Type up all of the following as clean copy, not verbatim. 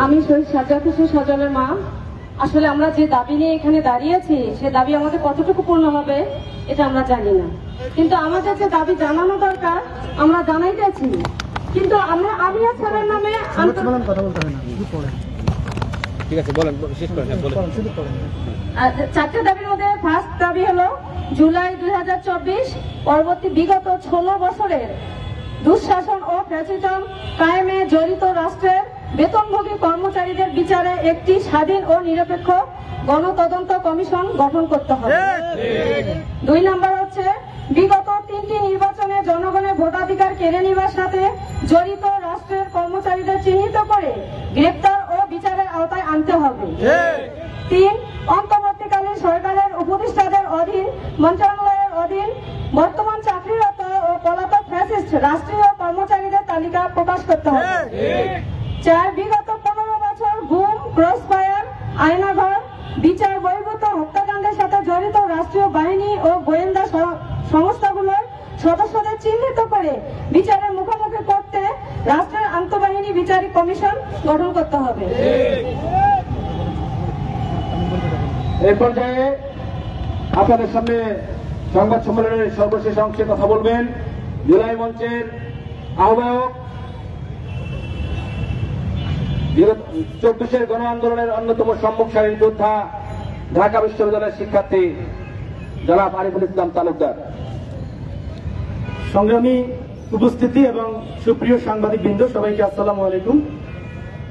আমি শহীদ সাজ্জাদ হোসেন সজলের মা। আসলে আমরা যে দাবি নিয়ে এখানে দাঁড়িয়েছি সে দাবি আমাদের কতটুকু পূর্ণ হবে এটা আমরা জানি না, কিন্তু আমাদের যে দাবি জানানো দরকার আমরা জানাইতেছি। কিন্তু আমরা আমিয়া স্যারের নামে চারটে দাবির মধ্যে ফার্স্ট দাবি হলো জুলাই 2024 পরবর্তী বিগত 16 বছরের দুঃশাসন ও ফ্যাসিজম কায়েমে জড়িত রাষ্ট্রের বেতনভোগী কর্মচারীদের বিচারে একটি স্বাধীন ও নিরপেক্ষ গণতদন্ত কমিশন গঠন করতে হবে। 2 নম্বর হচ্ছে বিগত 3টি নির্বাচনে জনগণের ভোটাধিকার কেড়ে নেওয়ার সাথে জড়িত রাষ্ট্রের কর্মচারীদের চিহ্নিত করে গ্রেপ্তার ও বিচারের আওতায় আনতে হবে। 3 অন্তর্বর্তীকালীন সরকারের উপদেষ্টাদের অধীন মন্ত্রণালয়ের অধীন বর্তমান চাকরিরত ও পলাতক ফ্যাসিস্ট রাষ্ট্রীয় কর্মচারীদের তালিকা প্রকাশ করতে হবে। 4 বিগত 15 বছর গুম, ক্রসফায়ার, আয়নাঘর, বিচার বহির্ভূত হত্যাকাণ্ডের সাথে জড়িত রাষ্ট্রীয় বাহিনী ও গোয়েন্দা সংস্থাগুলোর সদস্যদের চিহ্নিত করে বিচারের মুখোমুখি করতে রাষ্ট্রের আন্তঃবাহিনী বিচারিক কমিশন গঠন করতে হবে। এই পর্যায়ে আপনাদের সামনে সংবাদ সম্মেলনের সর্বশেষ অংশে কথা বলবেন জুলাই মঞ্চের আহ্বায়ক, 24-এর গণ আন্দোলনের অন্যতম সম্মুখ সারির যোদ্ধা, ঢাকা বিশ্ববিদ্যালয়ের শিক্ষার্থী জনাব আরিফুল ইসলাম তালুকদার। সংগ্রামী উপস্থিতি এবং সুপ্রিয় সাংবাদিক বৃন্দ, সবাইকে আসসালামু আলাইকুম।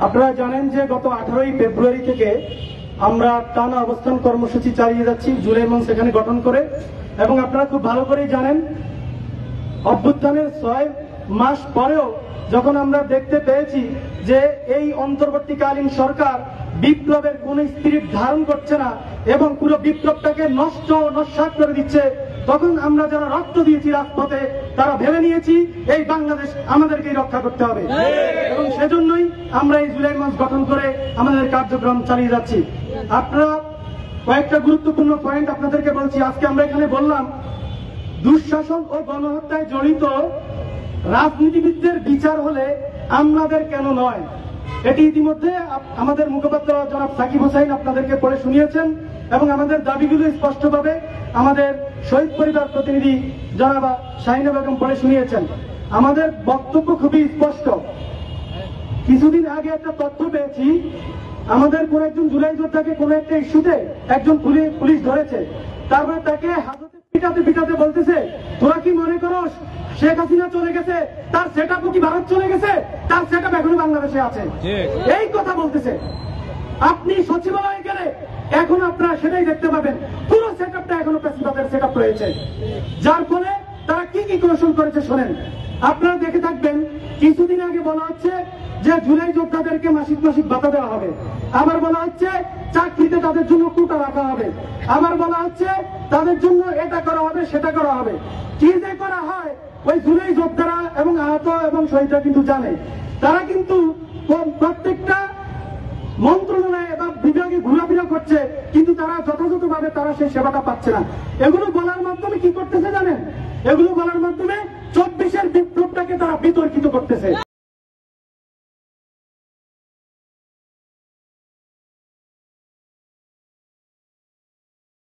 আপনারা জানেন যে গত 18ই ফেব্রুয়ারি থেকে আমরা টানা অবস্থান কর্মসূচি চালিয়ে যাচ্ছি জুলাই মঞ্চ সেখানে গঠন করে, এবং আপনারা খুব ভালো করেই জানেন অভ্যুত্থানের 6 মাস পরেও যখন আমরা দেখতে পেয়েছি যে এই অন্তর্বর্তীকালীন সরকার বিপ্লবের কোন স্পিরিট ধারণ করছে না এবং পুরো বিপ্লবটাকে নস্যাৎ করে দিচ্ছে, তখন আমরা যারা রক্ত দিয়েছি রাজপথে তারা ভেবে নিয়েছি এই বাংলাদেশ আমাদেরকেই রক্ষা করতে হবে, এবং সেজন্যই আমরা এই জুলাই মঞ্চ গঠন করে আমাদের কার্যক্রম চালিয়ে যাচ্ছি। আপনারা কয়েকটা গুরুত্বপূর্ণ পয়েন্ট আপনাদেরকে বলছি। আজকে আমরা এখানে বললাম দুঃশাসন ও গণহত্যায় জড়িত রাজনীতিবিদদের বিচার হলে আমাদের কেন নয়, এটি ইতিমধ্যে আমাদের মুখপাত্র জনাব সাকিব হোসেন আপনাদেরকে পড়ে শুনিয়েছেন, এবং আমাদের দাবিগুলো স্পষ্টভাবে আমাদের শহীদ পরিবার প্রতিনিধি জনাব শাহিনা বেগম পড়ে শুনিয়েছেন। আমাদের বক্তব্য খুবই স্পষ্ট। কিছুদিন আগে একটা তথ্য পেয়েছি, আমাদের কোন একজন জুলাই যোদ্ধাকে কোন একটা ইস্যুতে একজন পুলিশ ধরেছে, তারপরে তাকে হাজতে পিটাতে বলতেছে, তোরা কি মনে করস শেখ হাসিনা চলে গেছে, তার সেটআপ কি ভারত চলে গেছে, তার সেটআপ এখনো বাংলাদেশে আছে, এই কথা বলতেছে। আপনি সচিবালয়ে গেলে এখন আপনারা সেটাই দেখতে পাবেন, পুরো সেটআপটা এখনো প্রেসিডেন্টের সেটআপ রয়েছে, যার ফলে তারা কি কি কৌশল করেছে শোনেন। আপনারা দেখে থাকবেন কিছুদিন আগে বলা হচ্ছে যে জুলাই যোদ্ধাদেরকে মাসিক ভাতা দেওয়া হবে, আবার বলা হচ্ছে চাকরিতে তাদের জন্য কোটা রাখা হবে, আবার বলা হচ্ছে তাদের জন্য এটা করা হবে সেটা করা হবে। কি যে করা হয় ওই জুলাই যোদ্ধারা এবং আহত এবং শহীদরা কিন্তু জানে। তারা কিন্তু প্রত্যেকটা মন্ত্রণালয়ে বা বিভাগে ঘোরাফেরা করছে, কিন্তু তারা যথাযথভাবে তারা সেই সেবাটা পাচ্ছে না। এগুলো বলার মাধ্যমে কি করতেছে জানেন? এগুলো বলার মাধ্যমে 24-এর বিপ্লবটাকে তারা বিতর্কিত করতেছে।